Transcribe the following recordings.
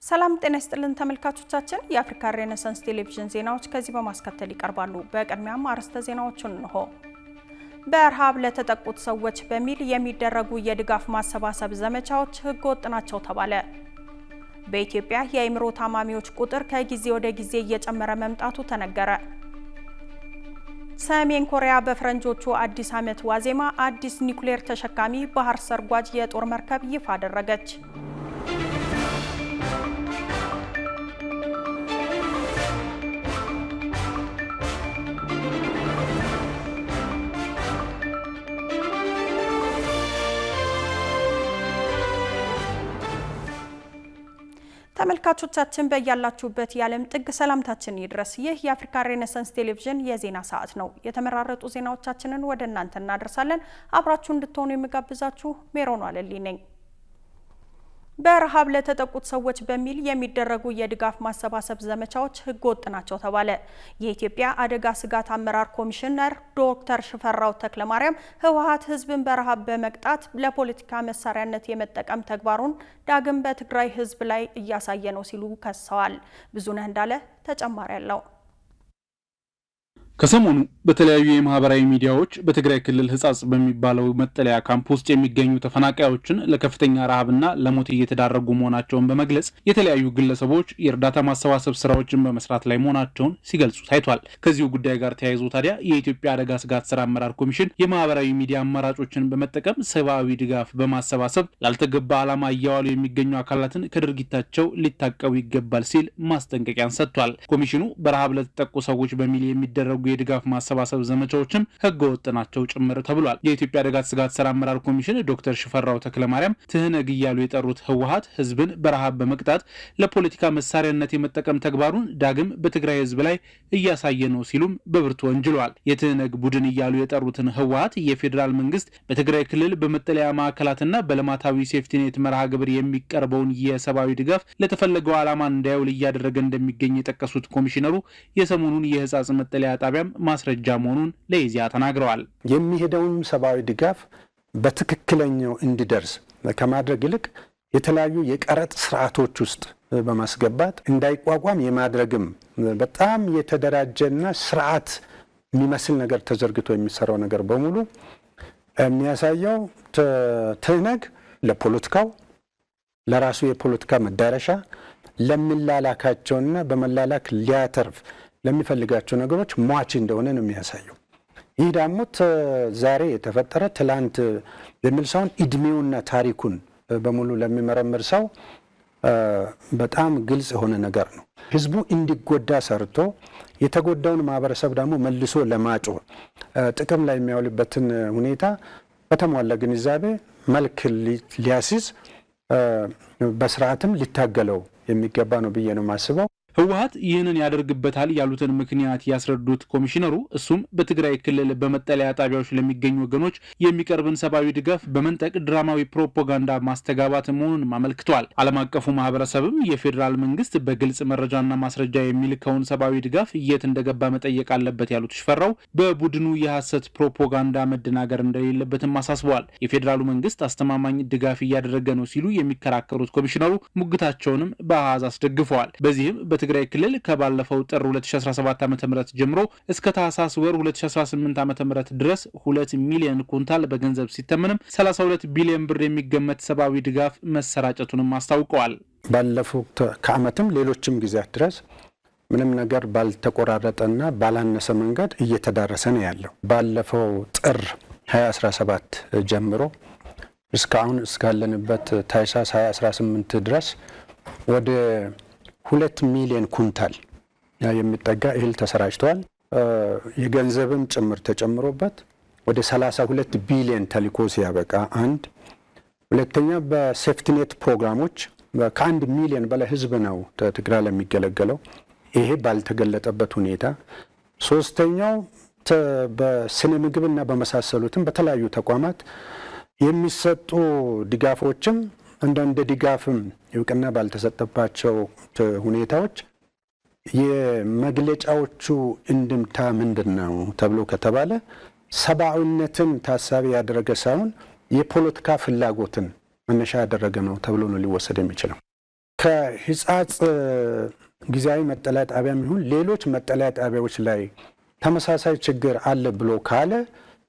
ሰላም ጤና ይስጥልን ተመልካቾቻችን የአፍሪካ ሬኔሳንስ ቴሌቪዥን ዜናዎች ከዚህ በማስከተል ይቀርባሉ። በቅድሚያም አርዕስተ ዜናዎቹን እንሆ። በረሃብ ለተጠቁት ሰዎች በሚል የሚደረጉ የድጋፍ ማሰባሰብ ዘመቻዎች ህገወጥ ናቸው ተባለ። በኢትዮጵያ የአእምሮ ታማሚዎች ቁጥር ከጊዜ ወደ ጊዜ እየጨመረ መምጣቱ ተነገረ። ሰሜን ኮሪያ በፈረንጆቹ አዲስ ዓመት ዋዜማ አዲስ ኒውክሌር ተሸካሚ ባህር ሰርጓጅ የጦር መርከብ ይፋ አደረገች። ተመልካቾቻችን በያላችሁበት የዓለም ጥግ ሰላምታችን ይድረስ። ይህ የአፍሪካ ሬኔሳንስ ቴሌቪዥን የዜና ሰዓት ነው። የተመራረጡ ዜናዎቻችንን ወደ እናንተ እናደርሳለን። አብራችሁ እንድትሆኑ የሚጋብዛችሁ ሜሮን አለልኝ ነኝ። በረሃብ ለተጠቁት ሰዎች በሚል የሚደረጉ የድጋፍ ማሰባሰብ ዘመቻዎች ህገወጥ ናቸው ተባለ። የኢትዮጵያ አደጋ ስጋት አመራር ኮሚሽነር ዶክተር ሽፈራው ተክለማርያም ህወሓት ህዝብን በረሃብ በመቅጣት ለፖለቲካ መሳሪያነት የመጠቀም ተግባሩን ዳግም በትግራይ ህዝብ ላይ እያሳየ ነው ሲሉ ከሰዋል። ብዙነህ እንዳለ ተጨማሪ ያለው ከሰሞኑ በተለያዩ የማህበራዊ ሚዲያዎች በትግራይ ክልል ህጻጽ በሚባለው መጠለያ ካምፕ ውስጥ የሚገኙ ተፈናቃዮችን ለከፍተኛ ረሃብና ለሞት እየተዳረጉ መሆናቸውን በመግለጽ የተለያዩ ግለሰቦች የእርዳታ ማሰባሰብ ስራዎችን በመስራት ላይ መሆናቸውን ሲገልጹ ታይቷል። ከዚሁ ጉዳይ ጋር ተያይዞ ታዲያ የኢትዮጵያ አደጋ ስጋት ስራ አመራር ኮሚሽን የማህበራዊ ሚዲያ አማራጮችን በመጠቀም ሰብአዊ ድጋፍ በማሰባሰብ ላልተገባ ዓላማ እያዋሉ የሚገኙ አካላትን ከድርጊታቸው ሊታቀቡ ይገባል ሲል ማስጠንቀቂያን ሰጥቷል። ኮሚሽኑ በረሃብ ለተጠቁ ሰዎች በሚል የሚደረጉ የድጋፍ ማሰባሰብ ዘመቻዎችም ህገወጥ ናቸው ጭምር ተብሏል። የኢትዮጵያ አደጋ ስጋት ስራ አመራር ኮሚሽን ዶክተር ሽፈራው ተክለማርያም ትህነግ እያሉ የጠሩት ህወሓት ህዝብን በረሃብ በመቅጣት ለፖለቲካ መሳሪያነት የመጠቀም ተግባሩን ዳግም በትግራይ ህዝብ ላይ እያሳየ ነው ሲሉም በብርቱ ወንጅለዋል። የትህነግ ቡድን እያሉ የጠሩትን ህወሓት የፌዴራል መንግስት በትግራይ ክልል በመጠለያ ማዕከላትና በልማታዊ ሴፍቲኔት መርሃ ግብር የሚቀርበውን የሰብአዊ ድጋፍ ለተፈለገው ዓላማ እንዳይውል እያደረገ እንደሚገኝ የጠቀሱት ኮሚሽነሩ የሰሞኑን የህጻጽ መጠለያ ጣቢያ ማስረጃ መሆኑን ለኢዜአ ተናግረዋል። የሚሄደውን ሰብአዊ ድጋፍ በትክክለኛው እንዲደርስ ከማድረግ ይልቅ የተለያዩ የቀረጥ ስርዓቶች ውስጥ በማስገባት እንዳይቋቋም የማድረግም በጣም የተደራጀና ስርዓት የሚመስል ነገር ተዘርግቶ የሚሰራው ነገር በሙሉ የሚያሳየው ትህነግ ለፖለቲካው ለራሱ የፖለቲካ መዳረሻ ለሚላላካቸውና በመላላክ ሊያተርፍ ለሚፈልጋቸው ነገሮች ሟች እንደሆነ ነው የሚያሳየው። ይህ ደግሞ ዛሬ የተፈጠረ ትላንት የሚል ሳይሆን እድሜውና ታሪኩን በሙሉ ለሚመረምር ሰው በጣም ግልጽ የሆነ ነገር ነው። ህዝቡ እንዲጎዳ ሰርቶ የተጎዳውን ማህበረሰብ ደግሞ መልሶ ለማጮህ ጥቅም ላይ የሚያውልበትን ሁኔታ በተሟላ ግንዛቤ መልክ ሊያስይዝ በስርዓትም ሊታገለው የሚገባ ነው ብዬ ነው የማስበው። ህወሓት ይህንን ያደርግበታል ያሉትን ምክንያት ያስረዱት ኮሚሽነሩ እሱም በትግራይ ክልል በመጠለያ ጣቢያዎች ለሚገኙ ወገኖች የሚቀርብን ሰብአዊ ድጋፍ በመንጠቅ ድራማዊ ፕሮፓጋንዳ ማስተጋባት መሆኑንም አመልክተዋል። ዓለም አቀፉ ማህበረሰብም የፌዴራል መንግስት በግልጽ መረጃና ማስረጃ የሚልከውን ሰብአዊ ድጋፍ የት እንደገባ መጠየቅ አለበት ያሉት ሽፈራው በቡድኑ የሐሰት ፕሮፓጋንዳ መደናገር እንደሌለበትም አሳስበዋል። የፌዴራሉ መንግስት አስተማማኝ ድጋፍ እያደረገ ነው ሲሉ የሚከራከሩት ኮሚሽነሩ ሙግታቸውንም በአሃዝ አስደግፈዋል። በዚህም ትግራይ ክልል ከባለፈው ጥር 2017 ዓ.ም ጀምሮ እስከ ታህሳስ ወር 2018 ዓ.ም ድረስ 2 ሚሊዮን ኩንታል በገንዘብ ሲተመንም 32 ቢሊዮን ብር የሚገመት ሰብአዊ ድጋፍ መሰራጨቱንም አስታውቀዋል። ባለፈው ከዓመትም ሌሎችም ጊዜያት ድረስ ምንም ነገር ባልተቆራረጠና ባላነሰ መንገድ እየተዳረሰ ነው ያለው። ባለፈው ጥር 2017 ጀምሮ እስካሁን እስካለንበት ታህሳስ 2018 ድረስ ወደ 2 ሚሊዮን ኩንታል የሚጠጋ እህል ተሰራጭቷል። የገንዘብም ጭምር ተጨምሮበት ወደ 32 ቢሊዮን ተልኮ ሲያበቃ አንድ ሁለተኛ በሴፍቲኔት ፕሮግራሞች ከ1 ሚሊዮን በላይ ህዝብ ነው ትግራይ ለሚገለገለው ይሄ ባልተገለጠበት ሁኔታ ሶስተኛው በስነ ምግብና በመሳሰሉትም በተለያዩ ተቋማት የሚሰጡ ድጋፎችም እንደ ድጋፍም እውቅና ባልተሰጠባቸው ሁኔታዎች የመግለጫዎቹ እንድምታ ምንድነው ተብሎ ከተባለ ሰብአዊነትን ታሳቢ ያደረገ ሳይሆን የፖለቲካ ፍላጎትን መነሻ ያደረገ ነው ተብሎ ነው ሊወሰድ የሚችለው። ከህጻጽ ጊዜያዊ መጠለያ ጣቢያም ይሁን ሌሎች መጠለያ ጣቢያዎች ላይ ተመሳሳይ ችግር አለ ብሎ ካለ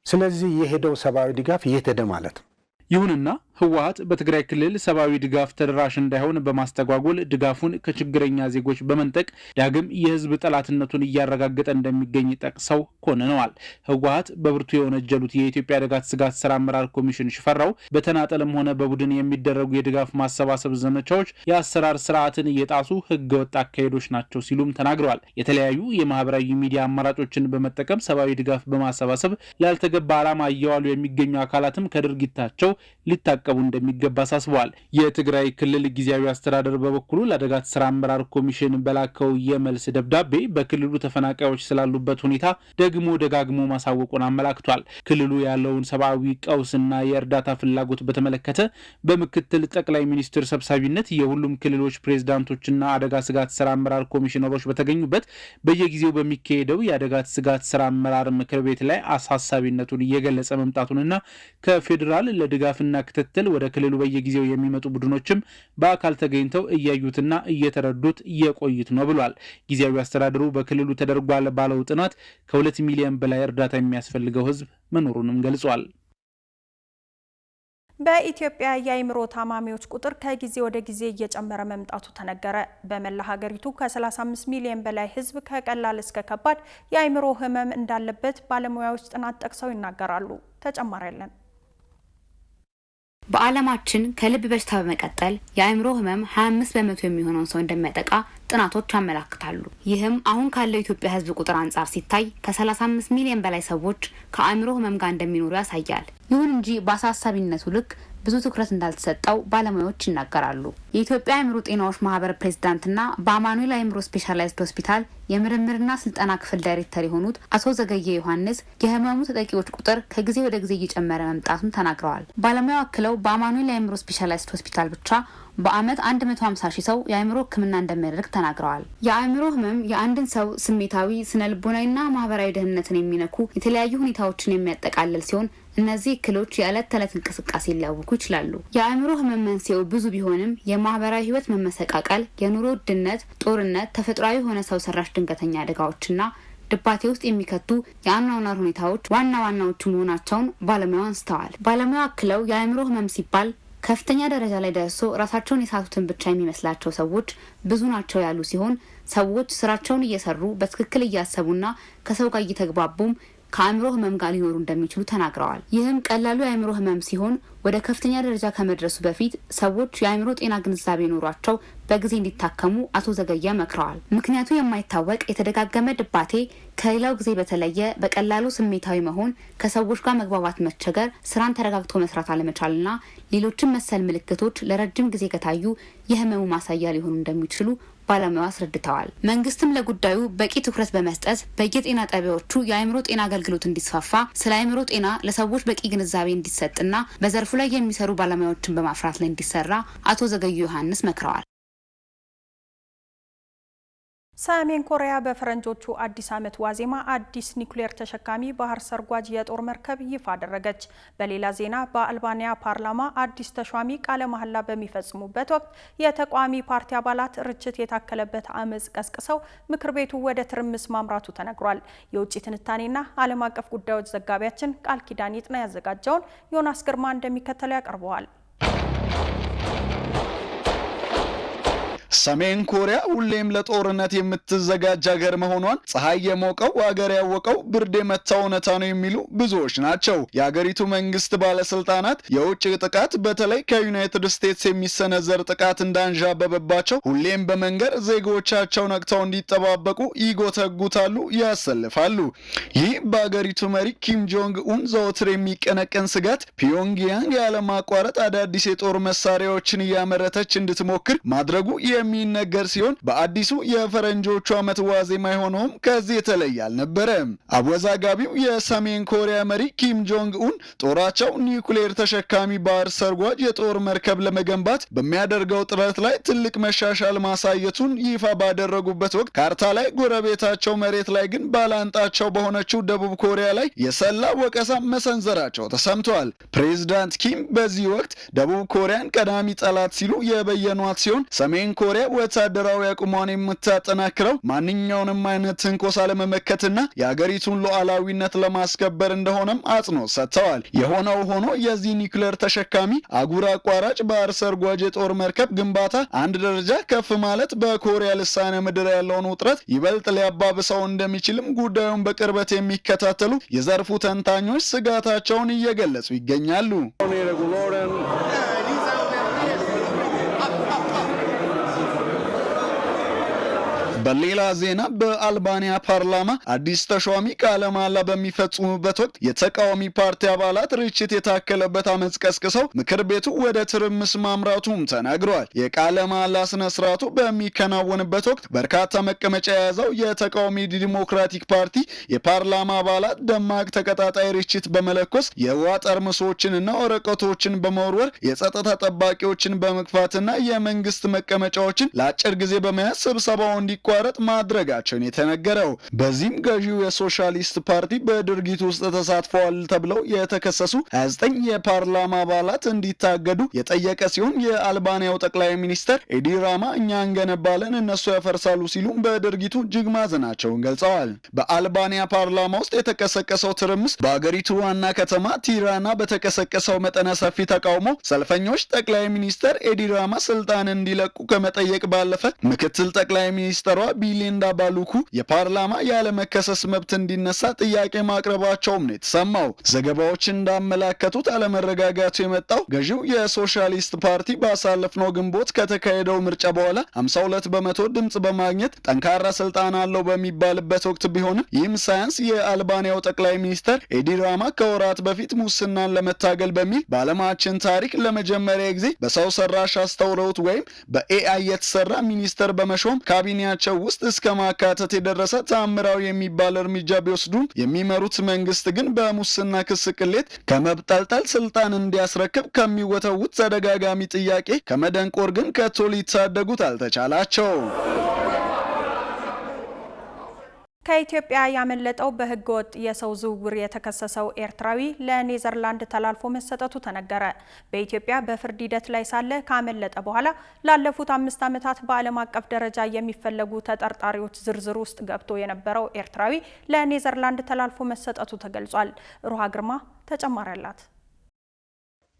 ስለዚህ የሄደው ሰብአዊ ድጋፍ እየተደ ማለት ነው። ይሁንና ህወሓት በትግራይ ክልል ሰብአዊ ድጋፍ ተደራሽ እንዳይሆን በማስተጓጎል ድጋፉን ከችግረኛ ዜጎች በመንጠቅ ዳግም የህዝብ ጠላትነቱን እያረጋገጠ እንደሚገኝ ጠቅሰው ኮንነዋል። ህወሓት በብርቱ የወነጀሉት የኢትዮጵያ አደጋ ስጋት ስራ አመራር ኮሚሽን ሽፈራው በተናጠልም ሆነ በቡድን የሚደረጉ የድጋፍ ማሰባሰብ ዘመቻዎች የአሰራር ስርዓትን እየጣሱ ህገወጥ አካሄዶች ናቸው ሲሉም ተናግረዋል። የተለያዩ የማህበራዊ ሚዲያ አማራጮችን በመጠቀም ሰብአዊ ድጋፍ በማሰባሰብ ላልተገባ ዓላማ እየዋሉ የሚገኙ አካላትም ከድርጊታቸው ሊታቀቡ እንደሚገባ አሳስበዋል። የትግራይ ክልል ጊዜያዊ አስተዳደር በበኩሉ ለአደጋ ስራ አመራር ኮሚሽን በላከው የመልስ ደብዳቤ በክልሉ ተፈናቃዮች ስላሉበት ሁኔታ ደግሞ ደጋግሞ ማሳወቁን አመላክቷል። ክልሉ ያለውን ሰብአዊ ቀውስና የእርዳታ ፍላጎት በተመለከተ በምክትል ጠቅላይ ሚኒስትር ሰብሳቢነት የሁሉም ክልሎች ፕሬዝዳንቶችና አደጋ ስጋት ስራ አመራር ኮሚሽነሮች በተገኙበት በየጊዜው በሚካሄደው የአደጋ ስጋት ስራ አመራር ምክር ቤት ላይ አሳሳቢነቱን እየገለጸ መምጣቱንና ከፌዴራል ለድጋፍና ክትትል ወደ ክልሉ በየጊዜው የሚመጡ ቡድኖችም በአካል ተገኝተው እያዩትና እየተረዱት እየቆዩት ነው ብሏል። ጊዜያዊ አስተዳደሩ በክልሉ ተደርጓል ባለው ጥናት ከ2 ሚሊዮን በላይ እርዳታ የሚያስፈልገው ህዝብ መኖሩንም ገልጿል። በኢትዮጵያ የአእምሮ ታማሚዎች ቁጥር ከጊዜ ወደ ጊዜ እየጨመረ መምጣቱ ተነገረ። በመላ ሀገሪቱ ከ35 ሚሊዮን በላይ ህዝብ ከቀላል እስከ ከባድ የአእምሮ ህመም እንዳለበት ባለሙያዎች ጥናት ጠቅሰው ይናገራሉ። ተጨማሪ ያለን በዓለማችን ከልብ በሽታ በመቀጠል የአእምሮ ህመም 25 በመቶ የሚሆነውን ሰው እንደሚያጠቃ ጥናቶች ያመለክታሉ። ይህም አሁን ካለው ኢትዮጵያ ህዝብ ቁጥር አንጻር ሲታይ ከ35 ሚሊዮን በላይ ሰዎች ከአእምሮ ህመም ጋር እንደሚኖሩ ያሳያል። ይሁን እንጂ በአሳሳቢነቱ ልክ ብዙ ትኩረት እንዳልተሰጠው ባለሙያዎች ይናገራሉ። የኢትዮጵያ አእምሮ ጤናዎች ማህበር ፕሬዝዳንትና በአማኑኤል አእምሮ ስፔሻላይዝድ ሆስፒታል የምርምርና ስልጠና ክፍል ዳይሬክተር የሆኑት አቶ ዘገየ ዮሐንስ የህመሙ ተጠቂዎች ቁጥር ከጊዜ ወደ ጊዜ እየጨመረ መምጣቱን ተናግረዋል። ባለሙያው አክለው በአማኑኤል አእምሮ ስፔሻላይዝድ ሆስፒታል ብቻ በአመት 150 ሺህ ሰው የአእምሮ ህክምና እንደሚያደርግ ተናግረዋል። የአእምሮ ህመም የአንድን ሰው ስሜታዊ፣ ስነልቦናዊና ማህበራዊ ደህንነትን የሚነኩ የተለያዩ ሁኔታዎችን የሚያጠቃልል ሲሆን እነዚህ እክሎች የዕለት ተዕለት እንቅስቃሴ ሊያውኩ ይችላሉ። የአእምሮ ህመም መንስኤው ብዙ ቢሆንም የማህበራዊ ህይወት መመሰቃቀል፣ የኑሮ ውድነት፣ ጦርነት፣ ተፈጥሯዊ የሆነ ሰው ሰራሽ ድንገተኛ አደጋዎችና ድባቴ ውስጥ የሚከቱ የአኗኗር ሁኔታዎች ዋና ዋናዎቹ መሆናቸውን ባለሙያው አንስተዋል። ባለሙያው አክለው የአእምሮ ህመም ሲባል ከፍተኛ ደረጃ ላይ ደርሶ ራሳቸውን የሳቱትን ብቻ የሚመስላቸው ሰዎች ብዙ ናቸው ያሉ ሲሆን ሰዎች ስራቸውን እየሰሩ በትክክል እያሰቡና ከሰው ጋር እየተግባቡም ከአእምሮ ህመም ጋር ሊኖሩ እንደሚችሉ ተናግረዋል። ይህም ቀላሉ የአእምሮ ህመም ሲሆን ወደ ከፍተኛ ደረጃ ከመድረሱ በፊት ሰዎች የአእምሮ ጤና ግንዛቤ ኖሯቸው በጊዜ እንዲታከሙ አቶ ዘገየ መክረዋል። ምክንያቱ የማይታወቅ የተደጋገመ ድባቴ፣ ከሌላው ጊዜ በተለየ በቀላሉ ስሜታዊ መሆን፣ ከሰዎች ጋር መግባባት መቸገር፣ ስራን ተረጋግቶ መስራት አለመቻልና ሌሎችም መሰል ምልክቶች ለረጅም ጊዜ ከታዩ የህመሙ ማሳያ ሊሆኑ እንደሚችሉ ባለሙያው አስረድተዋል። መንግስትም ለጉዳዩ በቂ ትኩረት በመስጠት በየጤና ጣቢያዎቹ የአእምሮ ጤና አገልግሎት እንዲስፋፋ፣ ስለ አእምሮ ጤና ለሰዎች በቂ ግንዛቤ እንዲሰጥና በዘርፉ ላይ የሚሰሩ ባለሙያዎችን በማፍራት ላይ እንዲሰራ አቶ ዘገዩ ዮሐንስ መክረዋል። ሰሜን ኮሪያ በፈረንጆቹ አዲስ ዓመት ዋዜማ አዲስ ኒውክሌር ተሸካሚ ባህር ሰርጓጅ የጦር መርከብ ይፋ አደረገች። በሌላ ዜና በአልባንያ ፓርላማ አዲስ ተሿሚ ቃለ መሐላ በሚፈጽሙበት ወቅት የተቃዋሚ ፓርቲ አባላት ርችት የታከለበት አመጽ ቀስቅሰው ምክር ቤቱ ወደ ትርምስ ማምራቱ ተነግሯል። የውጭ ትንታኔና ዓለም አቀፍ ጉዳዮች ዘጋቢያችን ቃል ኪዳን ይጥና ያዘጋጀውን ዮናስ ግርማ እንደሚከተለው ያቀርበዋል። ሰሜን ኮሪያ ሁሌም ለጦርነት የምትዘጋጅ ሀገር መሆኗን ፀሐይ የሞቀው ሀገር ያወቀው ብርድ የመታው እውነታ ነው የሚሉ ብዙዎች ናቸው። የሀገሪቱ መንግስት ባለስልጣናት የውጭ ጥቃት በተለይ ከዩናይትድ ስቴትስ የሚሰነዘር ጥቃት እንዳንዣበበባቸው ሁሌም በመንገር ዜጎቻቸው ነቅተው እንዲጠባበቁ ይጎተጉታሉ፣ ያሰልፋሉ። ይህ በሀገሪቱ መሪ ኪም ጆንግ ኡን ዘወትር የሚቀነቀን ስጋት ፒዮንግያንግ ያለማቋረጥ አዳዲስ የጦር መሳሪያዎችን እያመረተች እንድትሞክር ማድረጉ የሚነገር ሲሆን በአዲሱ የፈረንጆቹ ዓመት ዋዜማ የሆነውም ከዚህ የተለየ አልነበረም። አወዛጋቢው የሰሜን ኮሪያ መሪ ኪም ጆንግ ኡን ጦራቸው ኒውክሌር ተሸካሚ ባህር ሰርጓጅ የጦር መርከብ ለመገንባት በሚያደርገው ጥረት ላይ ትልቅ መሻሻል ማሳየቱን ይፋ ባደረጉበት ወቅት ካርታ ላይ ጎረቤታቸው መሬት ላይ ግን ባላንጣቸው በሆነችው ደቡብ ኮሪያ ላይ የሰላ ወቀሳ መሰንዘራቸው ተሰምቷል። ፕሬዝዳንት ኪም በዚህ ወቅት ደቡብ ኮሪያን ቀዳሚ ጠላት ሲሉ የበየኗት ሲሆን ሰሜን ኮሪያ ወታደራዊ አቅሟን የምታጠናክረው ማንኛውንም አይነት ትንኮሳ ለመመከትና የአገሪቱን ሉዓላዊነት ለማስከበር እንደሆነም አጽንኦት ሰጥተዋል። የሆነው ሆኖ የዚህ ኒውክሌር ተሸካሚ አህጉር አቋራጭ ባህር ሰርጓጅ የጦር መርከብ ግንባታ አንድ ደረጃ ከፍ ማለት በኮሪያ ልሳነ ምድር ያለውን ውጥረት ይበልጥ ሊያባብሰው እንደሚችልም ጉዳዩን በቅርበት የሚከታተሉ የዘርፉ ተንታኞች ስጋታቸውን እየገለጹ ይገኛሉ። በሌላ ዜና በአልባንያ ፓርላማ አዲስ ተሿሚ ቃለ መሃላ በሚፈጽሙበት ወቅት የተቃዋሚ ፓርቲ አባላት ርችት የታከለበት አመጽ ቀስቅሰው ምክር ቤቱ ወደ ትርምስ ማምራቱም ተናግረዋል። የቃለ መሃላ ስነ ስርዓቱ በሚከናወንበት ወቅት በርካታ መቀመጫ የያዘው የተቃዋሚ ዲሞክራቲክ ፓርቲ የፓርላማ አባላት ደማቅ ተቀጣጣይ ርችት በመለኮስ የውሃ ጠርሙሶችንና ወረቀቶችን በመወርወር የጸጥታ ጠባቂዎችን በመግፋትና የመንግስት መቀመጫዎችን ለአጭር ጊዜ በመያዝ ስብሰባው እንዲቋረጥ ማድረጋቸውን የተነገረው። በዚህም ገዢው የሶሻሊስት ፓርቲ በድርጊቱ ውስጥ ተሳትፈዋል ተብለው የተከሰሱ 29 የፓርላማ አባላት እንዲታገዱ የጠየቀ ሲሆን የአልባንያው ጠቅላይ ሚኒስተር ኤዲ ራማ እኛ እንገነባለን እነሱ ያፈርሳሉ ሲሉ በድርጊቱ እጅግ ማዘናቸውን ገልጸዋል። በአልባንያ ፓርላማ ውስጥ የተቀሰቀሰው ትርምስ በአገሪቱ ዋና ከተማ ቲራና በተቀሰቀሰው መጠነ ሰፊ ተቃውሞ ሰልፈኞች ጠቅላይ ሚኒስተር ኤዲ ራማ ስልጣን እንዲለቁ ከመጠየቅ ባለፈ ምክትል ጠቅላይ ሚኒስተሯ ቢሊንዳ ባሉኩ የፓርላማ ያለመከሰስ መብት እንዲነሳ ጥያቄ ማቅረባቸውም ነው የተሰማው። ዘገባዎች እንዳመላከቱት አለመረጋጋቱ የመጣው ገዢው የሶሻሊስት ፓርቲ ባሳለፍነው ግንቦት ከተካሄደው ምርጫ በኋላ 52 በመቶ ድምጽ በማግኘት ጠንካራ ስልጣን አለው በሚባልበት ወቅት ቢሆንም ይህም ሳያንስ የአልባንያው ጠቅላይ ሚኒስተር ኤዲ ራማ ከወራት በፊት ሙስናን ለመታገል በሚል በዓለማችን ታሪክ ለመጀመሪያ ጊዜ በሰው ሰራሽ አስተውሎት ወይም በኤአይ የተሰራ ሚኒስተር በመሾም ካቢኔያቸው ውስጥ እስከ ማካተት የደረሰ ተአምራዊ የሚባል እርምጃ ቢወስዱም የሚመሩት መንግስት ግን በሙስና ክስ ቅሌት ከመብጠልጠል ስልጣን እንዲያስረክብ ከሚወተውት ተደጋጋሚ ጥያቄ ከመደንቆር ግን ከቶ ሊታደጉት አልተቻላቸው። ከኢትዮጵያ ያመለጠው በህገ ወጥ የሰው ዝውውር የተከሰሰው ኤርትራዊ ለኔዘርላንድ ተላልፎ መሰጠቱ ተነገረ። በኢትዮጵያ በፍርድ ሂደት ላይ ሳለ ካመለጠ በኋላ ላለፉት 5 ዓመታት በዓለም አቀፍ ደረጃ የሚፈለጉ ተጠርጣሪዎች ዝርዝር ውስጥ ገብቶ የነበረው ኤርትራዊ ለኔዘርላንድ ተላልፎ መሰጠቱ ተገልጿል። ሩሃ ግርማ ተጨማሪ አላት።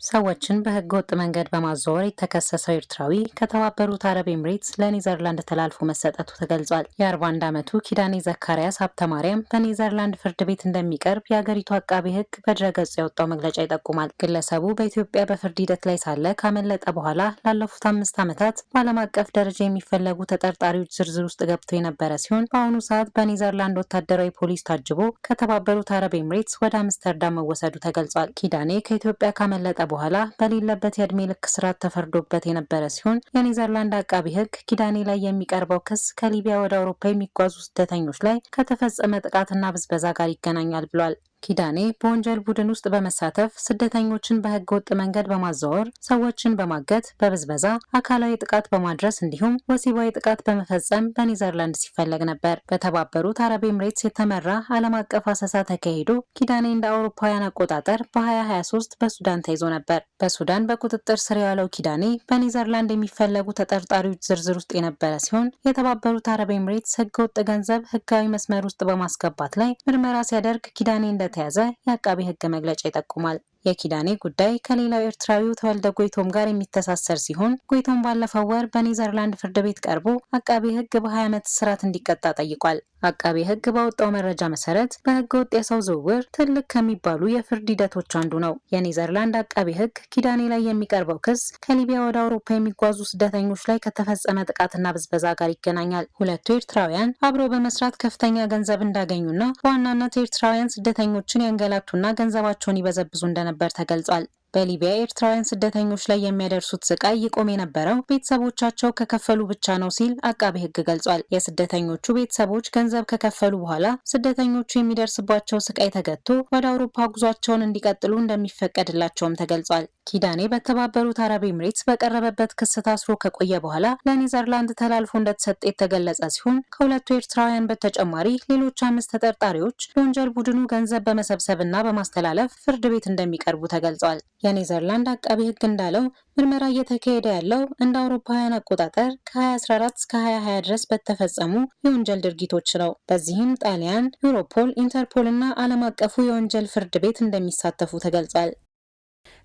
ሰዎችን በህገ ወጥ መንገድ በማዘዋወር የተከሰሰው ኤርትራዊ ከተባበሩት አረብ ኤምሬትስ ለኔዘርላንድ ተላልፎ መሰጠቱ ተገልጿል። የ41 ዓመቱ ኪዳኔ ዘካሪያስ ሀብተ ማርያም በኔዘርላንድ ፍርድ ቤት እንደሚቀርብ የአገሪቱ አቃቤ ህግ በድረገጹ ያወጣው መግለጫ ይጠቁማል። ግለሰቡ በኢትዮጵያ በፍርድ ሂደት ላይ ሳለ ካመለጠ በኋላ ላለፉት 5 ዓመታት በዓለም አቀፍ ደረጃ የሚፈለጉ ተጠርጣሪዎች ዝርዝር ውስጥ ገብቶ የነበረ ሲሆን በአሁኑ ሰዓት በኔዘርላንድ ወታደራዊ ፖሊስ ታጅቦ ከተባበሩት አረብ ኤምሬትስ ወደ አምስተርዳም መወሰዱ ተገልጿል። ኪዳኔ ከኢትዮጵያ ካመለጠ በኋላ በሌለበት የእድሜ ልክ እስራት ተፈርዶበት የነበረ ሲሆን የኔዘርላንድ አቃቢ ህግ ኪዳኔ ላይ የሚቀርበው ክስ ከሊቢያ ወደ አውሮፓ የሚጓዙ ስደተኞች ላይ ከተፈጸመ ጥቃትና ብዝበዛ ጋር ይገናኛል ብሏል። ኪዳኔ በወንጀል ቡድን ውስጥ በመሳተፍ ስደተኞችን በህገ ወጥ መንገድ በማዘዋወር ሰዎችን በማገት በብዝበዛ አካላዊ ጥቃት በማድረስ እንዲሁም ወሲባዊ ጥቃት በመፈጸም በኔዘርላንድ ሲፈለግ ነበር። በተባበሩት አረብ ኤምሬትስ የተመራ ዓለም አቀፍ አሰሳ ተካሂዶ ኪዳኔ እንደ አውሮፓውያን አቆጣጠር በ2023 በሱዳን ተይዞ ነበር። በሱዳን በቁጥጥር ስር የዋለው ኪዳኔ በኔዘርላንድ የሚፈለጉ ተጠርጣሪዎች ዝርዝር ውስጥ የነበረ ሲሆን የተባበሩት አረብ ኤምሬትስ ህገ ወጥ ገንዘብ ህጋዊ መስመር ውስጥ በማስገባት ላይ ምርመራ ሲያደርግ ኪዳኔ እንደተያዘ የአቃቤ ህግ መግለጫ ይጠቁማል። የኪዳኔ ጉዳይ ከሌላው ኤርትራዊው ተወልደ ጎይቶም ጋር የሚተሳሰር ሲሆን ጎይቶም ባለፈው ወር በኔዘርላንድ ፍርድ ቤት ቀርቦ አቃቤ ህግ በ20 ዓመት እስራት እንዲቀጣ ጠይቋል። አቃቤ ህግ ባወጣው መረጃ መሰረት በህገ ወጥ የሰው ዝውውር ትልቅ ከሚባሉ የፍርድ ሂደቶች አንዱ ነው። የኔዘርላንድ አቃቤ ህግ ኪዳኔ ላይ የሚቀርበው ክስ ከሊቢያ ወደ አውሮፓ የሚጓዙ ስደተኞች ላይ ከተፈጸመ ጥቃትና ብዝበዛ ጋር ይገናኛል። ሁለቱ ኤርትራውያን አብረው በመስራት ከፍተኛ ገንዘብ እንዳገኙና በዋናነት ኤርትራውያን ስደተኞችን ያንገላቱና ገንዘባቸውን ይበዘብዙ እንደነበር ተገልጿል። በሊቢያ ኤርትራውያን ስደተኞች ላይ የሚያደርሱት ስቃይ ይቆም የነበረው ቤተሰቦቻቸው ከከፈሉ ብቻ ነው ሲል አቃቤ ሕግ ገልጿል። የስደተኞቹ ቤተሰቦች ገንዘብ ከከፈሉ በኋላ ስደተኞቹ የሚደርስባቸው ስቃይ ተገቶ ወደ አውሮፓ ጉዟቸውን እንዲቀጥሉ እንደሚፈቀድላቸውም ተገልጿል። ኪዳኔ በተባበሩት አረብ ኤምሬትስ በቀረበበት ክስ ታስሮ ከቆየ በኋላ ለኔዘርላንድ ተላልፎ እንደተሰጠ የተገለጸ ሲሆን ከሁለቱ ኤርትራውያን በተጨማሪ ሌሎች 5 ተጠርጣሪዎች ለወንጀል ቡድኑ ገንዘብ በመሰብሰብና በማስተላለፍ ፍርድ ቤት እንደሚቀርቡ ተገልጿል። የኔዘርላንድ አቃቢ ሕግ እንዳለው ምርመራ እየተካሄደ ያለው እንደ አውሮፓውያን አቆጣጠር ከ2014 እስከ 2020 ድረስ በተፈጸሙ የወንጀል ድርጊቶች ነው። በዚህም ጣሊያን፣ ዩሮፖል፣ ኢንተርፖል እና ዓለም አቀፉ የወንጀል ፍርድ ቤት እንደሚሳተፉ ተገልጿል።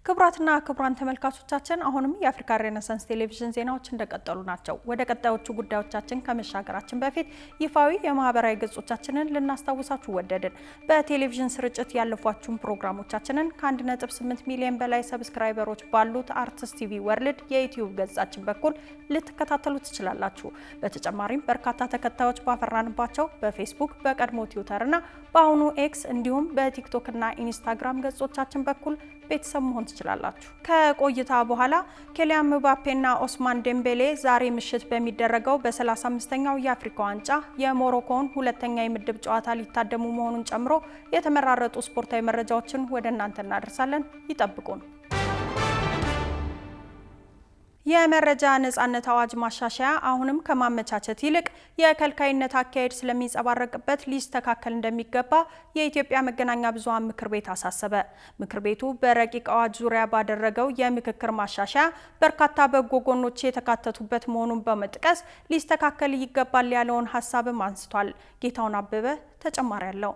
ክቡራትና ክቡራን ተመልካቾቻችን አሁንም የአፍሪካ ሬኔሳንስ ቴሌቪዥን ዜናዎች እንደቀጠሉ ናቸው። ወደ ቀጣዮቹ ጉዳዮቻችን ከመሻገራችን በፊት ይፋዊ የማህበራዊ ገጾቻችንን ልናስታውሳችሁ ወደድን። በቴሌቪዥን ስርጭት ያለፏችሁን ፕሮግራሞቻችንን ከ1.8 ሚሊዮን በላይ ሰብስክራይበሮች ባሉት አርትስ ቲቪ ወርልድ የዩቲዩብ ገጻችን በኩል ልትከታተሉ ትችላላችሁ። በተጨማሪም በርካታ ተከታዮች ባፈራንባቸው በፌስቡክ፣ በቀድሞ ትዊተር እና በአሁኑ ኤክስ እንዲሁም በቲክቶክ እና ኢንስታግራም ገጾቻችን በኩል ቤተሰብ መሆን ትችላላችሁ። ከቆይታ በኋላ ኬሊያን ምባፔና ኦስማን ዴምቤሌ ዛሬ ምሽት በሚደረገው በ35ኛው የአፍሪካ ዋንጫ የሞሮኮውን ሁለተኛ የምድብ ጨዋታ ሊታደሙ መሆኑን ጨምሮ የተመራረጡ ስፖርታዊ መረጃዎችን ወደ እናንተ እናደርሳለን። ይጠብቁን። የመረጃ ነጻነት አዋጅ ማሻሻያ አሁንም ከማመቻቸት ይልቅ የከልካይነት አካሄድ ስለሚንጸባረቅበት ሊስተካከል እንደሚገባ የኢትዮጵያ መገናኛ ብዙሃን ምክር ቤት አሳሰበ። ምክር ቤቱ በረቂቅ አዋጅ ዙሪያ ባደረገው የምክክር ማሻሻያ በርካታ በጎ ጎኖች የተካተቱበት መሆኑን በመጥቀስ ሊስተካከል ይገባል ያለውን ሀሳብም አንስቷል። ጌታውን አበበ ተጨማሪ ያለው።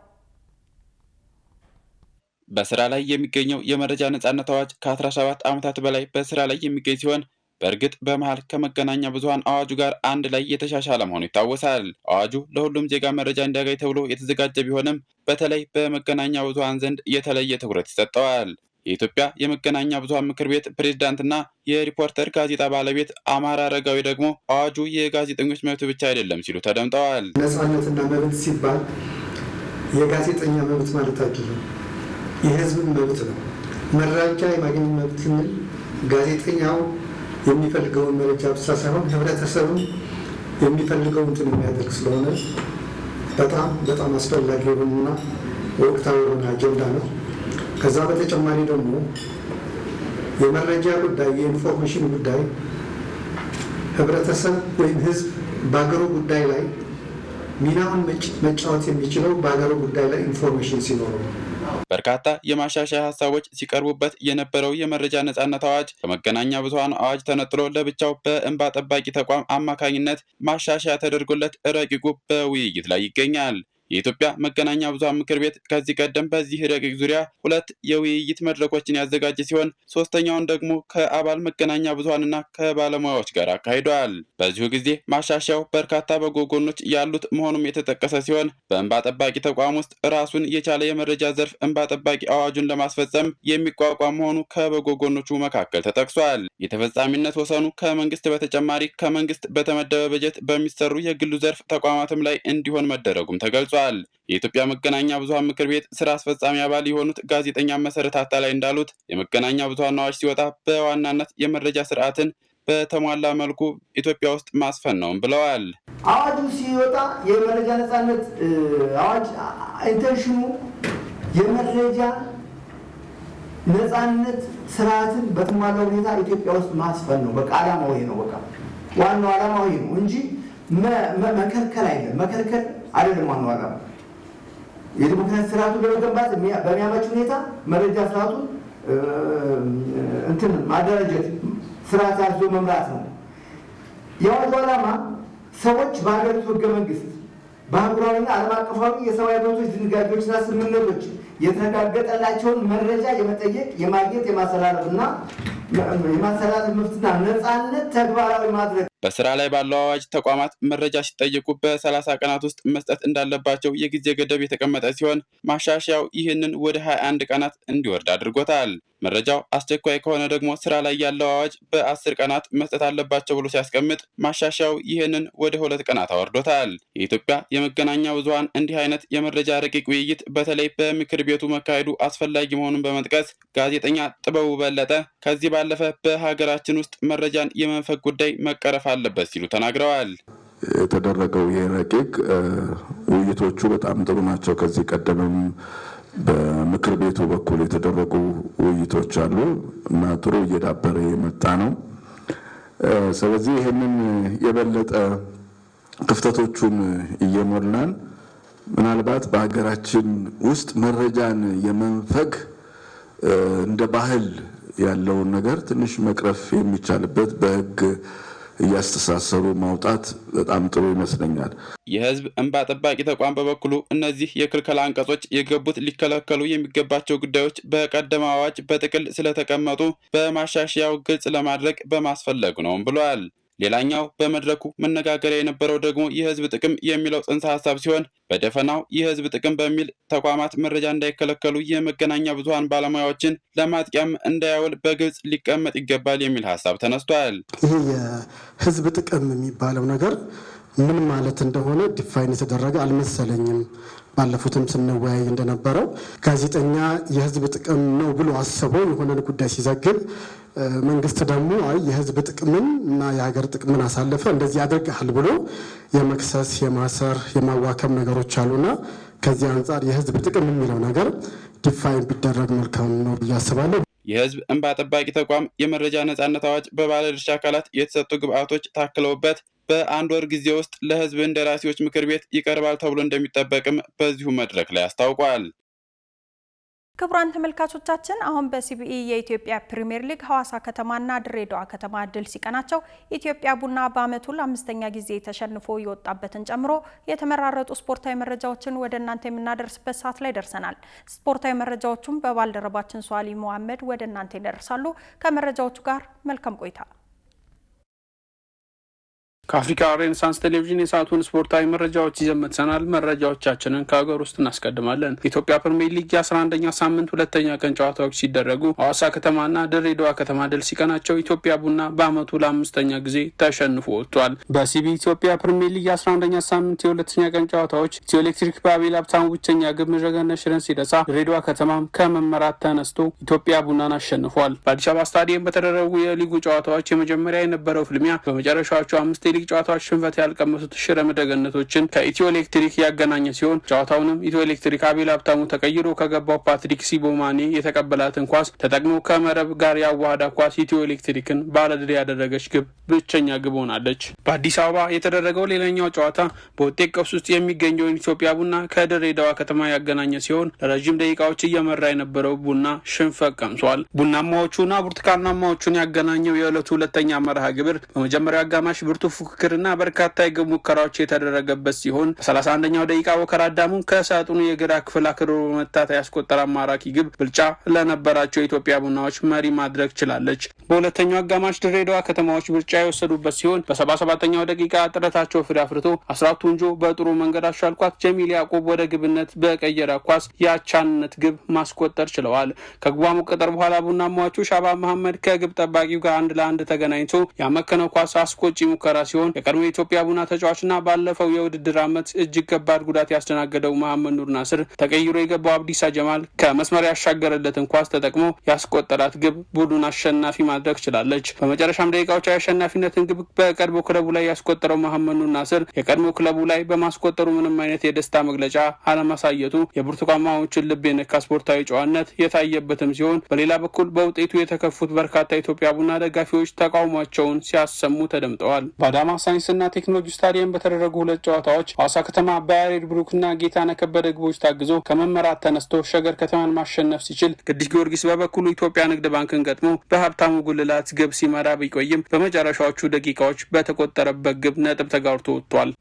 በስራ ላይ የሚገኘው የመረጃ ነጻነት አዋጅ ከ17 ዓመታት በላይ በስራ ላይ የሚገኝ ሲሆን በእርግጥ በመሃል ከመገናኛ ብዙሃን አዋጁ ጋር አንድ ላይ የተሻሻለ መሆኑ ይታወሳል። አዋጁ ለሁሉም ዜጋ መረጃ እንዲያገኝ ተብሎ የተዘጋጀ ቢሆንም በተለይ በመገናኛ ብዙሃን ዘንድ የተለየ ትኩረት ይሰጠዋል። የኢትዮጵያ የመገናኛ ብዙሃን ምክር ቤት ፕሬዝዳንትና የሪፖርተር ጋዜጣ ባለቤት አማራ አረጋዊ ደግሞ አዋጁ የጋዜጠኞች መብት ብቻ አይደለም ሲሉ ተደምጠዋል። ነጻነትና መብት ሲባል የጋዜጠኛ መብት ማለት አይደለም፣ የህዝብን መብት ነው። መረጃ የማግኘት መብት ስንል ጋዜጠኛው የሚፈልገውን መረጃ ብቻ ሳይሆን ህብረተሰቡን የሚፈልገውን እንትን የሚያደርግ ስለሆነ በጣም አስፈላጊ የሆነና ወቅታዊ የሆነ አጀንዳ ነው። ከዛ በተጨማሪ ደግሞ የመረጃ ጉዳይ፣ የኢንፎርሜሽን ጉዳይ ህብረተሰብ ወይም ህዝብ በሀገሩ ጉዳይ ላይ ሚናውን መጫወት የሚችለው በሀገሩ ጉዳይ ላይ ኢንፎርሜሽን ሲኖረው። በርካታ የማሻሻያ ሀሳቦች ሲቀርቡበት የነበረው የመረጃ ነጻነት አዋጅ ከመገናኛ ብዙሃን አዋጅ ተነጥሎ ለብቻው በእንባ ጠባቂ ተቋም አማካኝነት ማሻሻያ ተደርጎለት ረቂቁ በውይይት ላይ ይገኛል። የኢትዮጵያ መገናኛ ብዙሃን ምክር ቤት ከዚህ ቀደም በዚህ ረቂቅ ዙሪያ 2 የውይይት መድረኮችን ያዘጋጀ ሲሆን 3ኛውን ደግሞ ከአባል መገናኛ ብዙሃንና ከባለሙያዎች ጋር አካሂዷል። በዚሁ ጊዜ ማሻሻያው በርካታ በጎ ጎኖች ያሉት መሆኑም የተጠቀሰ ሲሆን በእንባ ጠባቂ ተቋም ውስጥ ራሱን የቻለ የመረጃ ዘርፍ እንባ ጠባቂ አዋጁን ለማስፈጸም የሚቋቋም መሆኑ ከበጎ ጎኖቹ መካከል ተጠቅሷል። የተፈጻሚነት ወሰኑ ከመንግስት በተጨማሪ ከመንግስት በተመደበ በጀት በሚሰሩ የግሉ ዘርፍ ተቋማትም ላይ እንዲሆን መደረጉም ተገልጿል። የኢትዮጵያ መገናኛ ብዙሃን ምክር ቤት ስራ አስፈጻሚ አባል የሆኑት ጋዜጠኛ መሰረት አታላይ እንዳሉት የመገናኛ ብዙሃን አዋጅ ሲወጣ በዋናነት የመረጃ ስርዓትን በተሟላ መልኩ ኢትዮጵያ ውስጥ ማስፈን ነው ብለዋል። አዋጁ ሲወጣ የመረጃ ነጻነት አዋጅ ኢንቴንሽኑ የመረጃ ነጻነት ስርዓትን በተሟላ ሁኔታ ኢትዮጵያ ውስጥ ማስፈን ነው። በቃ ዓላማው ይሄ ነው። በቃ ዋናው ዓላማው ይሄ ነው እንጂ መከልከል አይደለም። መከልከል አይደለም ዋናው ዓላማ። የዲሞክራሲ ስርዓቱን ለመገንባት በሚያመች ሁኔታ መረጃ ስርዓቱን ማደራጀት፣ ስርዓት ያዞ መምራት ነው። የአዋጁ ዓላማ ሰዎች በሀገሪቱ ህገ መንግስት በአህጉራዊና ዓለም አቀፋዊ የሰብአዊ መብቶች ድንጋጌዎችና ስምምነቶች የተረጋገጠላቸውን መረጃ የመጠየቅ፣ የማግኘት፣ የማስተላለፍና የማስተላለፍ መብትና ነጻነት ተግባራዊ ማድረግ በስራ ላይ ባለው አዋጅ ተቋማት መረጃ ሲጠየቁ በ30 ቀናት ውስጥ መስጠት እንዳለባቸው የጊዜ ገደብ የተቀመጠ ሲሆን ማሻሻያው ይህንን ወደ 21 ቀናት እንዲወርድ አድርጎታል። መረጃው አስቸኳይ ከሆነ ደግሞ ስራ ላይ ያለው አዋጅ በ10 ቀናት መስጠት አለባቸው ብሎ ሲያስቀምጥ ማሻሻያው ይህንን ወደ 2 ቀናት አወርዶታል። የኢትዮጵያ የመገናኛ ብዙሃን እንዲህ አይነት የመረጃ ረቂቅ ውይይት በተለይ በምክር ቤቱ መካሄዱ አስፈላጊ መሆኑን በመጥቀስ ጋዜጠኛ ጥበቡ በለጠ ከዚህ ባለፈ በሀገራችን ውስጥ መረጃን የመንፈግ ጉዳይ መቀረፍ አለበት ሲሉ ተናግረዋል። የተደረገው ይህ ረቂቅ ውይይቶቹ በጣም ጥሩ ናቸው። ከዚህ ቀደምም በምክር ቤቱ በኩል የተደረጉ ውይይቶች አሉ እና ጥሩ እየዳበረ የመጣ ነው። ስለዚህ ይህንን የበለጠ ክፍተቶቹን እየሞላን ምናልባት በሀገራችን ውስጥ መረጃን የመንፈግ እንደ ባህል ያለውን ነገር ትንሽ መቅረፍ የሚቻልበት በሕግ እያስተሳሰሩ ማውጣት በጣም ጥሩ ይመስለኛል። የህዝብ እንባ ጠባቂ ተቋም በበኩሉ እነዚህ የክልከላ አንቀጾች የገቡት ሊከለከሉ የሚገባቸው ጉዳዮች በቀደመ አዋጅ በጥቅል ስለተቀመጡ በማሻሻያው ግልጽ ለማድረግ በማስፈለጉ ነው ብለዋል። ሌላኛው በመድረኩ መነጋገሪያ የነበረው ደግሞ የህዝብ ጥቅም የሚለው ጽንሰ ሐሳብ ሲሆን በደፈናው የህዝብ ጥቅም በሚል ተቋማት መረጃ እንዳይከለከሉ የመገናኛ ብዙሃን ባለሙያዎችን ለማጥቂያም እንዳያውል በግልጽ ሊቀመጥ ይገባል የሚል ሐሳብ ተነስቷል። ይሄ የህዝብ ጥቅም የሚባለው ነገር ምን ማለት እንደሆነ ዲፋይን የተደረገ አልመሰለኝም። ባለፉትም ስንወያይ እንደነበረው ጋዜጠኛ የህዝብ ጥቅም ነው ብሎ አስበው የሆነን ጉዳይ ሲዘግብ መንግስት ደግሞ አይ የህዝብ ጥቅምን እና የሀገር ጥቅምን አሳልፈ እንደዚህ ያደርጋል ብሎ የመክሰስ የማሰር የማዋከም ነገሮች አሉና ከዚህ አንጻር የህዝብ ጥቅም የሚለው ነገር ዲፋይን ቢደረግ መልካም ነው ብዬ አስባለሁ። የህዝብ እንባ ጠባቂ ተቋም የመረጃ ነጻነት አዋጅ በባለድርሻ አካላት የተሰጡ ግብአቶች ታክለውበት በአንድ ወር ጊዜ ውስጥ ለህዝብ እንደራሴዎች ምክር ቤት ይቀርባል ተብሎ እንደሚጠበቅም በዚሁ መድረክ ላይ አስታውቋል። ክቡራን ተመልካቾቻችን አሁን በሲቢኢ የኢትዮጵያ ፕሪሚየር ሊግ ሐዋሳ ከተማና ድሬዳዋ ከተማ ድል ሲቀናቸው ኢትዮጵያ ቡና በአመቱ ለአምስተኛ ጊዜ ተሸንፎ የወጣበትን ጨምሮ የተመራረጡ ስፖርታዊ መረጃዎችን ወደ እናንተ የምናደርስበት ሰዓት ላይ ደርሰናል። ስፖርታዊ መረጃዎቹም በባልደረባችን ሷሊ መሐመድ ወደ እናንተ ይደርሳሉ። ከመረጃዎቹ ጋር መልካም ቆይታ። ከአፍሪካ ሬኔሳንስ ቴሌቪዥን የሰዓቱን ስፖርታዊ መረጃዎች ይዘን መጥተናል። መረጃዎቻችንን ከሀገር ውስጥ እናስቀድማለን። የኢትዮጵያ ፕሪሚየር ሊግ የ11ኛ ሳምንት ሁለተኛ ቀን ጨዋታዎች ሲደረጉ ሐዋሳ ከተማና ድሬዳዋ ከተማ ድል ሲቀናቸው ኢትዮጵያ ቡና በአመቱ ለአምስተኛ ጊዜ ተሸንፎ ወጥቷል። በሲቢኢ ኢትዮጵያ ፕሪሚየር ሊግ የ11ኛ ሳምንት የሁለተኛ ቀን ጨዋታዎች ኢትዮ ኤሌክትሪክ በአቤል ሀብታሙ ብቸኛ ግብ መረጋገጥ ሽረን ሲደሳ ድሬዳዋ ከተማም ከመመራት ተነስቶ ኢትዮጵያ ቡናን አሸንፏል። በአዲስ አበባ ስታዲየም በተደረጉ የሊጉ ጨዋታዎች የመጀመሪያ የነበረው ፍልሚያ በመጨረሻዎቹ 5 ሊግ ጨዋታዎች ሽንፈት ያልቀመሱት ሽረ መደገነቶችን ከኢትዮ ኤሌክትሪክ ያገናኘ ሲሆን ጨዋታውንም ኢትዮ ኤሌክትሪክ አቤል ሀብታሙ ተቀይሮ ከገባው ፓትሪክ ሲቦማኒ የተቀበላትን ኳስ ተጠቅሞ ከመረብ ጋር ያዋሃዳ ኳስ ኢትዮ ኤሌክትሪክን ባለድል ያደረገች ግብ ብቸኛ ግብ ሆናለች። በአዲስ አበባ የተደረገው ሌላኛው ጨዋታ በውጤት ቀውስ ውስጥ የሚገኘውን ኢትዮጵያ ቡና ከድሬዳዋ ከተማ ያገናኘ ሲሆን ለረጅም ደቂቃዎች እየመራ የነበረው ቡና ሽንፈት ቀምሷል። ቡናማዎቹና ብርቱካናማዎቹን ያገናኘው የዕለቱ ሁለተኛ መርሃ ግብር በመጀመሪያው አጋማሽ ብርቱ ፉክክርና በርካታ የግብ ሙከራዎች የተደረገበት ሲሆን በ31ኛው ደቂቃ ወከር አዳሙ ከሳጥኑ የግራ ክፍል አክርሮ በመታት ያስቆጠረ ማራኪ ግብ ብልጫ ለነበራቸው የኢትዮጵያ ቡናዎች መሪ ማድረግ ችላለች። በሁለተኛው አጋማሽ ድሬዳዋ ከተማዎች ብልጫ የወሰዱበት ሲሆን በ77ኛው ደቂቃ ጥረታቸው ፍሬ አፍርቶ አስራት ቱንጆ በጥሩ መንገድ አሻልኳት ጀሚል ያዕቆብ ወደ ግብነት በቀየረ ኳስ የአቻነት ግብ ማስቆጠር ችለዋል። ከግቧ መቆጠር በኋላ ቡናማዎቹ ሻባ መሐመድ ከግብ ጠባቂው ጋር 1-1 ተገናኝቶ ያመከነው ኳስ አስቆጪ ሙከራ ሲሆን የቀድሞ የኢትዮጵያ ቡና ተጫዋችና ባለፈው የውድድር ዓመት እጅግ ከባድ ጉዳት ያስተናገደው መሐመድ ኑር ናስር ተቀይሮ የገባው አብዲሳ ጀማል ከመስመር ያሻገረለትን ኳስ ተጠቅሞ ያስቆጠራት ግብ ቡድኑን አሸናፊ ማድረግ ችላለች። በመጨረሻም ደቂቃዎች የአሸናፊነትን ግብ በቀድሞ ክለቡ ላይ ያስቆጠረው መሐመድ ኑር ናስር የቀድሞ ክለቡ ላይ በማስቆጠሩ ምንም አይነት የደስታ መግለጫ አለማሳየቱ የብርቱካናዎችን ልብ የነካ ስፖርታዊ ጨዋነት የታየበትም ሲሆን በሌላ በኩል በውጤቱ የተከፉት በርካታ የኢትዮጵያ ቡና ደጋፊዎች ተቃውሟቸውን ሲያሰሙ ተደምጠዋል። በአዳማ ሳይንስና ቴክኖሎጂ ስታዲየም በተደረጉ ሁለት ጨዋታዎች ሐዋሳ ከተማ በያሬድ ብሩክና ጌታነህ ከበደ ግቦች ታግዞ ከመመራት ተነስቶ ሸገር ከተማን ማሸነፍ ሲችል ቅዱስ ጊዮርጊስ በበኩሉ ኢትዮጵያ ንግድ ባንክን ገጥሞ በሀብታሙ ጉልላት ግብ ሲመራ ቢቆይም በመጨረሻዎቹ ደቂቃዎች በተቆጠረበት ግብ ነጥብ ተጋርቶ ወጥቷል።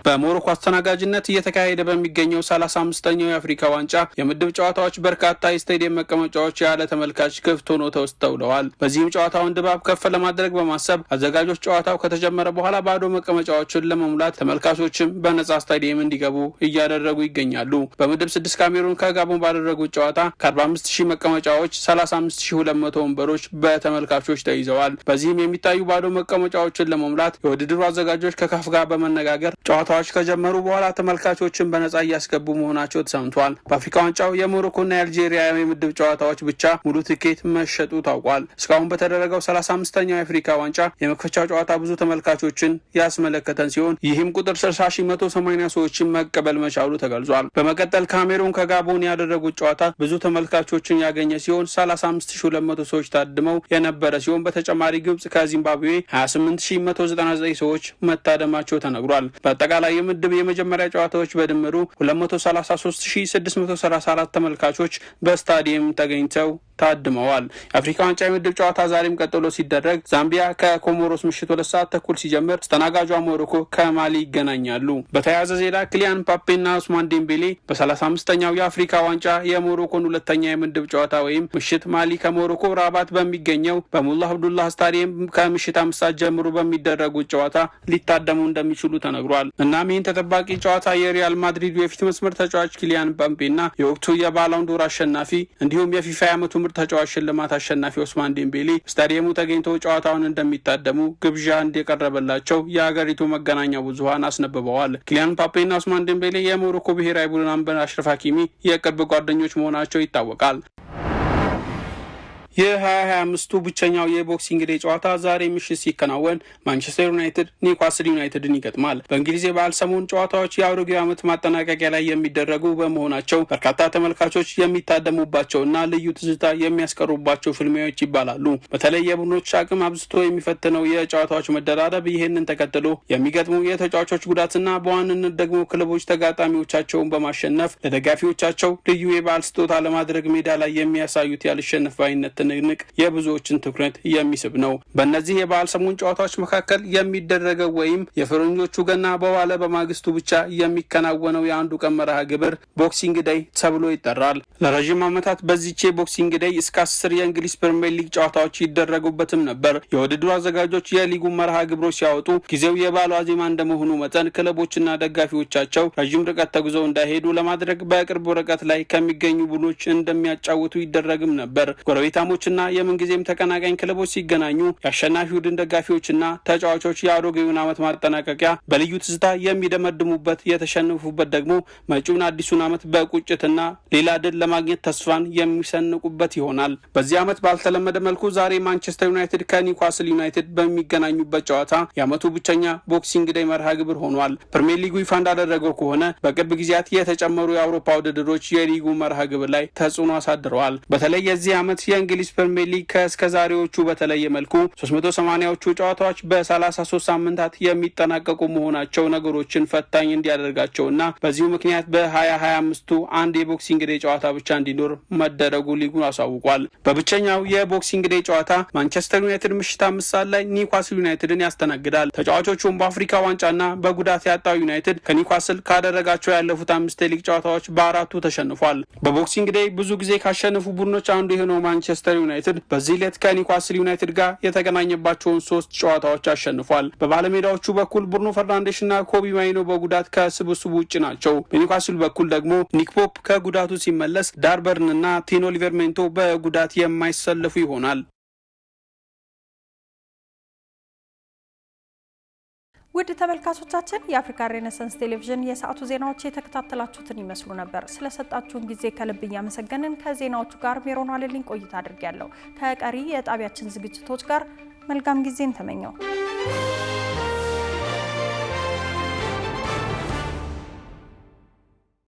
በሞሮኮ አስተናጋጅነት እየተካሄደ በሚገኘው 35ኛው የአፍሪካ ዋንጫ የምድብ ጨዋታዎች በርካታ የስታዲየም መቀመጫዎች ያለ ተመልካች ክፍት ሆነው ተስተውለዋል። በዚህም ጨዋታውን ድባብ ከፍ ለማድረግ በማሰብ አዘጋጆች ጨዋታው ከተጀመረ በኋላ ባዶ መቀመጫዎችን ለመሙላት ተመልካቾችም በነጻ ስታዲየም እንዲገቡ እያደረጉ ይገኛሉ። በምድብ 6 ካሜሩን ከጋቦን ባደረጉት ጨዋታ ከ45000 መቀመጫዎች 35200 ወንበሮች በተመልካቾች ተይዘዋል። በዚህም የሚታዩ ባዶ መቀመጫዎችን ለመሙላት የውድድሩ አዘጋጆች ከካፍ ጋር በመነጋገር ጨዋታዎች ከጀመሩ በኋላ ተመልካቾችን በነጻ እያስገቡ መሆናቸው ተሰምቷል። በአፍሪካ ዋንጫው የሞሮኮና የአልጄሪያ የምድብ ጨዋታዎች ብቻ ሙሉ ትኬት መሸጡ ታውቋል። እስካሁን በተደረገው 35ኛው የአፍሪካ ዋንጫ የመክፈቻው ጨዋታ ብዙ ተመልካቾችን ያስመለከተን ሲሆን ይህም ቁጥር 60180 ሰዎችን መቀበል መቻሉ ተገልጿል። በመቀጠል ካሜሩን ከጋቦን ያደረጉት ጨዋታ ብዙ ተመልካቾችን ያገኘ ሲሆን 35200 ሰዎች ታድመው የነበረ ሲሆን በተጨማሪ ግብጽ ከዚምባብዌ 28199 ሰዎች መታደማቸው ተነግሯል። በአጠቃላይ የምድብ የመጀመሪያ ጨዋታዎች በድምሩ 233634 ተመልካቾች በስታዲየም ተገኝተው ታድመዋል። የአፍሪካ ዋንጫ የምድብ ጨዋታ ዛሬም ቀጥሎ ሲደረግ ዛምቢያ ከኮሞሮስ ምሽት 2 ሰዓት ተኩል ሲጀምር አስተናጋጇ ሞሮኮ ከማሊ ይገናኛሉ። በተያያዘ ዜና ክሊያን ምባፔና ኡስማን ዴምቤሌ በ35ኛው የአፍሪካ ዋንጫ የሞሮኮን ሁለተኛ የምድብ ጨዋታ ወይም ምሽት ማሊ ከሞሮኮ ራባት በሚገኘው በሙላ አብዱላህ ስታዲየም ከምሽት 5 ሰዓት ጀምሮ በሚደረጉት ጨዋታ ሊታደሙ እንደሚችሉ ተነግሯል። እናም ይህን ተጠባቂ ጨዋታ የሪያል ማድሪድ የፊት መስመር ተጫዋች ክሊያን ምባፔና የወቅቱ የባሎን ዶር አሸናፊ እንዲሁም የፊፋ የዓመቱ ምርጥ ተጫዋች ሽልማት አሸናፊ ኡስማን ዴምቤሌ ስታዲየሙ ተገኝተው ጨዋታውን እንደሚታደሙ ግብዣ እንደቀረበላቸው የሀገሪቱ መገናኛ ብዙሃን አስነብበዋል። ክሊያን ምባፔና ኡስማን ዴምቤሌ የሞሮኮ ብሔራዊ ቡድን አምበል አሽረፍ ሀኪሚ የቅርብ ጓደኞች መሆናቸው ይታወቃል። የ2025ቱ ብቸኛው የቦክሲንግ ዴይ ጨዋታ ዛሬ ምሽት ሲከናወን ማንቸስተር ዩናይትድ ኒውካስል ዩናይትድን ይገጥማል። በእንግሊዝ የበዓል ሰሞን ጨዋታዎች የአውሮጌው ዓመት ማጠናቀቂያ ላይ የሚደረጉ በመሆናቸው በርካታ ተመልካቾች የሚታደሙባቸውና ልዩ ትዝታ የሚያስቀሩባቸው ፍልሚያዎች ይባላሉ። በተለይ የቡድኖች አቅም አብዝቶ የሚፈትነው የጨዋታዎች መደራረብ ይህንን ተከትሎ የሚገጥሙ የተጫዋቾች ጉዳትና በዋንነት ደግሞ ክለቦች ተጋጣሚዎቻቸውን በማሸነፍ ለደጋፊዎቻቸው ልዩ የበዓል ስጦታ ለማድረግ ሜዳ ላይ የሚያሳዩት ያልሸነፍ ባይነት ትንቅንቅ የብዙዎችን ትኩረት የሚስብ ነው። በእነዚህ የበዓል ሰሞን ጨዋታዎች መካከል የሚደረገው ወይም የፈረንጆቹ ገና በዋለ በማግስቱ ብቻ የሚከናወነው የአንዱ ቀን መርሃ ግብር ቦክሲንግ ዴይ ተብሎ ይጠራል። ለረጅም ዓመታት በዚህች ቦክሲንግ ዴይ እስከ 10 የእንግሊዝ ፕሪሚየር ሊግ ጨዋታዎች ይደረጉበትም ነበር። የውድድሩ አዘጋጆች የሊጉ መርሃ ግብሮች ሲያወጡ ጊዜው የበዓሉ ዋዜማ እንደመሆኑ መጠን ክለቦችና ደጋፊዎቻቸው ረጅም ርቀት ተጉዘው እንዳይሄዱ ለማድረግ በቅርብ ርቀት ላይ ከሚገኙ ቡድኖች እንደሚያጫውቱ ይደረግም ነበር። ጎረቤታሞችና የምንጊዜም ተቀናቃኝ ክለቦች ሲገናኙ የአሸናፊ ቡድን ደጋፊዎችና ተጫዋቾች የአሮጌውን ዓመት ማጠናቀቂያ በልዩ ትዝታ የሚደመድሙበት፣ የተሸነፉበት ደግሞ መጪውን አዲሱን ዓመት በቁጭትና ሌላ ድል ለማግኘት ተስፋን የሚሰንቁበት ይሆናል። በዚህ ዓመት ባልተለመደ መልኩ ዛሬ ማንቸስተር ዩናይትድ ከኒውካስል ዩናይትድ በሚገናኙበት ጨዋታ የዓመቱ ብቸኛ ቦክሲንግ ዴይ መርሃ ግብር ሆኗል። ፕሪሚየር ሊጉ ይፋ እንዳደረገው ከሆነ በቅርብ ጊዜያት የተጨመሩ የአውሮፓ ውድድሮች የሊጉ መርሃ ግብር ላይ ተጽዕኖ አሳድረዋል። በተለይ የዚህ ዓመት የእንግሊዝ ፕሪሚየር ሊግ ከእስከዛሬዎቹ በተለየ መልኩ 380ዎቹ ጨዋታዎች በ33 ሳምንታት የሚጠናቀቁ መሆናቸው ነገሮችን ፈታኝ እንዲያደርጋቸውና በዚሁ ምክንያት በ2025ቱ አንድ የቦክሲንግ ዴይ ጨዋታ ብቻ እንዲኖር መደረጉ ሊጉን አሳውቋል። በብቸኛው የቦክሲንግ ዴይ ጨዋታ ማንቸስተር ዩናይትድ ምሽት 5 ሰዓት ላይ ኒውካስል ዩናይትድን ያስተናግዳል። ተጫዋቾቹም በአፍሪካ ዋንጫና በጉዳት ያጣው ዩናይትድ ከኒውካስል ካደረጋቸው ያለፉት 5 የሊግ ጨዋታዎች በ4ቱ ተሸንፏል። በቦክሲንግ ዴይ ብዙ ጊዜ ካሸነፉ ቡድኖች አንዱ የሆነው ማንቸስተር ዩናይትድ በዚህ ዕለት ከኒውካስል ዩናይትድ ጋር የተገናኘባቸውን 3 ጨዋታዎች አሸንፏል። በባለሜዳዎቹ በኩል ብሩኖ ፈርናንዴሽና ኮቢ ማይኖ በጉዳት ከስብስቡ ውጭ ናቸው። በኒውካስል በኩል ደግሞ ኒክ ፖፕ ከጉዳቱ ሲመለስ ዳርበርንና ቲኖ ሊቨርሜንቶ በጉዳት የማይሰለፉ ይሆናል። ውድ ተመልካቾቻችን የአፍሪካ ሬኔሳንስ ቴሌቪዥን የሰዓቱ ዜናዎች የተከታተላችሁትን ይመስሉ ነበር። ስለሰጣችሁን ጊዜ ከልብ እያመሰገንን ከዜናዎቹ ጋር ሜሮን አለልኝ ቆይታ አድርጌያለሁ። ከቀሪ የጣቢያችን ዝግጅቶች ጋር መልካም ጊዜን ተመኘው።